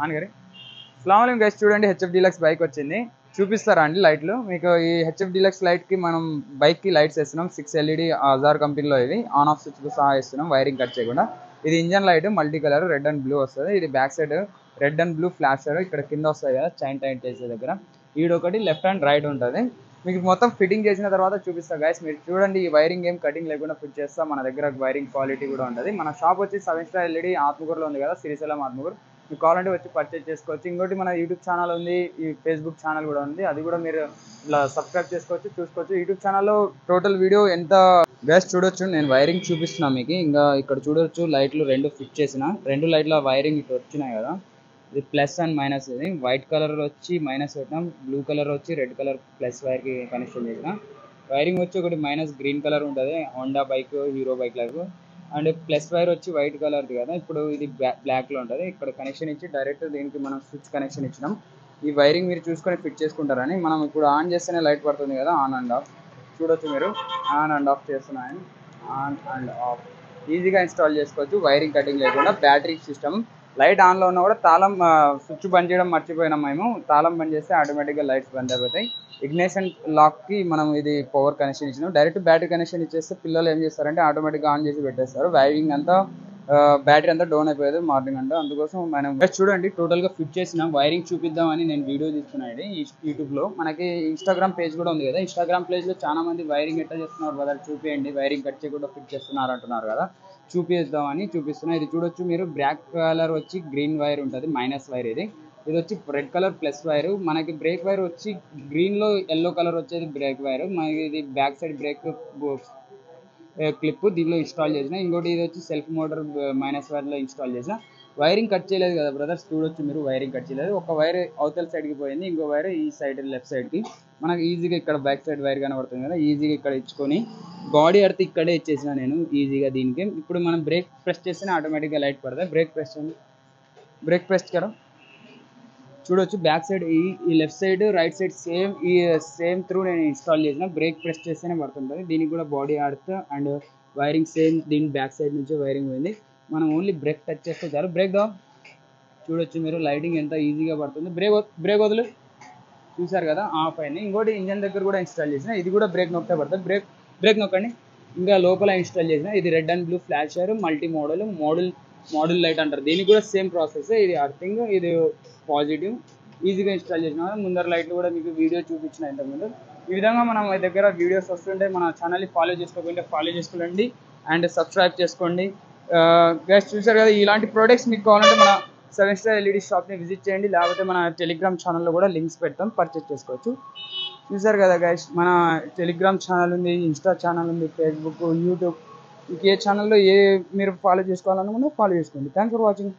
On గారి అస్సలాముఅలైకుం guys, చూడండి HF deluxe bike వచ్చింది. చూపిస్తారా అండి లైట్లు మీకు? ఈ హెచ్ఎఫ్ డీలక్స్ లైట్కి మనం బైక్కి లైట్స్ వేస్తున్నాం. 6 LED అజార్ కంపెనీలో ఇవి ఆన్ ఆఫ్ స్విచ్తో సహా వేస్తున్నాం, వైరింగ్ కట్ చేయకుండా. ఇది engine light multi colour red and blue వస్తుంది. ఇది back side red and blue flasher ఇక్కడ కింద వస్తుంది కదా చైన్ టైట్ చేసే దగ్గర. ఈడొకటి లెఫ్ట్ అండ్ రైట్ ఉంటుంది. మీకు మొత్తం ఫిట్టింగ్ చేసిన తర్వాత చూపిస్తా గైస్. మీరు చూడండి, ఈ వైరింగ్ ఏం కటింగ్ లేకుండా ఫిట్ చేస్తా. మన దగ్గర వైరింగ్ క్వాలిటీ కూడా ఉంటుంది. మన షాప్ వచ్చి 7 Star LED ఆత్మకూరులో ఉంది కదా, శ్రీశైలం ఆత్మకూరు. మీకు కావాలంటే వచ్చి పర్చేజ్ చేసుకోవచ్చు. ఇంకోటి మన యూట్యూబ్ ఛానల్ ఉంది, ఈ ఫేస్బుక్ ఛానల్ కూడా ఉంది. అది కూడా మీరు ఇలా సబ్స్క్రైబ్ చేసుకోవచ్చు, చూసుకోవచ్చు. యూట్యూబ్ ఛానల్లో టోటల్ వీడియో ఎంత గైస్ చూడొచ్చు. నేను వైరింగ్ చూపిస్తున్నా మీకు. ఇంకా ఇక్కడ చూడొచ్చు లైట్లు 2 ఫిట్ చేసిన. 2 లైట్ల వైరింగ్ ఇటు వచ్చినాయి కదా. ఇది ప్లస్ అండ్ మైనస్. ఇది వైట్ కలర్ వచ్చి మైనస్ పెట్టినాం, బ్లూ కలర్ వచ్చి రెడ్ కలర్ ప్లస్ వైర్కి కనెక్షన్ చేసిన. వైరింగ్ వచ్చి ఒకటి మైనస్ గ్రీన్ కలర్ ఉంటుంది, హోండా బైక్ హీరో బైక్ లాగా. అండ్ ప్లస్ వైర్ వచ్చి వైట్ కలర్ది కదా, ఇప్పుడు ఇది బ్లాక్లో ఉంటుంది. ఇక్కడ కనెక్షన్ ఇచ్చి డైరెక్ట్ దీనికి మనం స్విచ్ కనెక్షన్ ఇచ్చినాం. ఈ వైరింగ్ మీరు చూసుకొని ఫిట్ చేసుకుంటారని. మనం ఇప్పుడు ఆన్ చేస్తేనే లైట్ పడుతుంది కదా, ఆన్ అండ్ ఆఫ్ చూడొచ్చు మీరు. ఆన్ అండ్ ఆఫ్ చేస్తున్నాయని, ఆన్ అండ్ ఆఫ్ ఈజీగా ఇన్స్టాల్ చేసుకోవచ్చు వైరింగ్ కటింగ్ లేకుండా. బ్యాటరీ సిస్టమ్ లైట్ ఆన్లో ఉన్నా కూడా తాళం స్విచ్ బంద్ చేయడం మర్చిపోయినాం మేము. తాళం బంద్ చేస్తే ఆటోమేటిక్గా లైట్స్ బంద్ అయిపోతాయి. ఇగ్నిషన్ లాక్కి మనం ఇది పవర్ కనెక్షన్ ఇచ్చినాం. డైరెక్ట్ బ్యాటరీ కనెక్షన్ ఇచ్చేస్తే పిల్లలు ఏం చేస్తారంటే ఆటోమేటిక్గా ఆన్ చేసి పెట్టేస్తారు. వైరింగ్ అంతా బ్యాటరీ అంతా డౌన్ అయిపోయేది మార్నింగ్ అంతా. అందుకోసం మనం చూడండి టోటల్గా ఫిట్ చేసిన వైరింగ్ చూపిద్దామని నేను వీడియో తీసుకున్నాను యూట్యూబ్లో. మనకి ఇన్స్టాగ్రామ్ పేజ్ కూడా ఉంది కదా, ఇన్స్టాగ్రామ్ పేజ్లో చాలా మంది వైరింగ్ ఎట్లా చేస్తున్నారు కదా, చూపించండి వైరింగ్ కట్ చేయకుండా ఫిట్ చేస్తున్నారు అంటున్నారు కదా, చూపిద్దామని చూపిస్తున్నా. ఇది చూడొచ్చు మీరు, బ్లాక్ కలర్ వచ్చి గ్రీన్ వైర్ ఉంటుంది, మైనస్ వైర్. ఇది వచ్చి రెడ్ కలర్ ప్లస్ వైర్. మనకి బ్రేక్ వైర్ వచ్చి గ్రీన్లో ఎల్లో కలర్ వచ్చేది బ్రేక్ వైర్. మనకి ఇది బ్యాక్ సైడ్ బ్రేక్ క్లిప్ దీనిలో ఇన్స్టాల్ చేసిన. ఇంకోటి ఇది వచ్చి సెల్ఫ్ మోటార్ మైనస్ వైర్లో ఇన్స్టాల్ చేసిన. వైరింగ్ కట్ చేయలేదు కదా బ్రదర్స్, చూడొచ్చు మీరు వైరింగ్ కట్ చేయలేదు. ఒక వైర్ అవతల సైడ్కి పోయింది, ఇంకో వైర్ ఈ సైడ్ లెఫ్ట్ సైడ్కి. మనకి ఈజీగా ఇక్కడ బ్యాక్ సైడ్ వైర్ కనబడుతుంది కదా, ఈజీగా ఇక్కడ ఇచ్చుకొని బాడీ ఎర్త్ ఇక్కడే ఇచ్చేసిన నేను ఈజీగా దీనికి. ఇప్పుడు మనం బ్రేక్ ప్రెస్ చేస్తేనే ఆటోమేటిక్గా లైట్ పడుతుంది. బ్రేక్ ప్రెస్ చేయండి, బ్రేక్ ప్రెస్ కదా చూడొచ్చు. బ్యాక్ సైడ్ ఈ left side right side same through నేను ఇన్స్టాల్ చేసిన. బ్రేక్ ప్రెస్ చేస్తేనే పడుతుంటుంది. దీనికి కూడా బాడీ ఆడుతూ అండ్ వైరింగ్ సేమ్ దీని బ్యాక్ సైడ్ నుంచి వైరింగ్ పోయింది. మనం ఓన్లీ బ్రేక్ టచ్ చేస్తే చాలు. బ్రేక్ దా చూడొచ్చు మీరు, లైటింగ్ ఎంత ఈజీగా పడుతుంది. బ్రేక్ వదులు చూసారు కదా, ఆఫ్ అయింది. ఇంకోటి ఇంజన్ దగ్గర కూడా ఇన్స్టాల్ చేసిన. ఇది కూడా బ్రేక్ నొక్కితే పడుతుంది. బ్రేక్ నొక్కండి. ఇంకా లోపల ఇన్స్టాల్ చేసిన. ఇది red and blue flasher multi modal light అంటారు. దీనికి కూడా సేమ్ ప్రాసెస్. ఇది అర్థింగ్, ఇది పాజిటివ్. ఈజీగా ఇన్స్టాల్ చేసిన. ముందర లైట్లు కూడా మీకు వీడియో చూపించిన ఇంతకుముందు. ఈ విధంగా మనం మన దగ్గర వీడియోస్ వస్తుంటే మన ఛానల్ని ఫాలో చేసుకోకుండా ఫాలో చేసుకోండి అండ్ సబ్స్క్రైబ్ చేసుకోండి. గైస్ చూసారు కదా, ఇలాంటి ప్రోడక్ట్స్ మీకు కావాలంటే మన 7 Star LED షాప్ని విజిట్ చేయండి, లేకపోతే మన టెలిగ్రామ్ ఛానల్లో కూడా లింక్స్ పెడతాం, పర్చేస్ చేసుకోవచ్చు. చూసారు కదా గైస్, మన టెలిగ్రామ్ ఛానల్ ఉంది, ఇన్స్టా ఛానల్ ఉంది, ఫేస్బుక్, యూట్యూబ్. మీకు ఏ ఛానల్లో మీరు ఫాలో చేసుకోవాలనుకున్నా ఫాలో చేసుకోండి. Thanks for watching.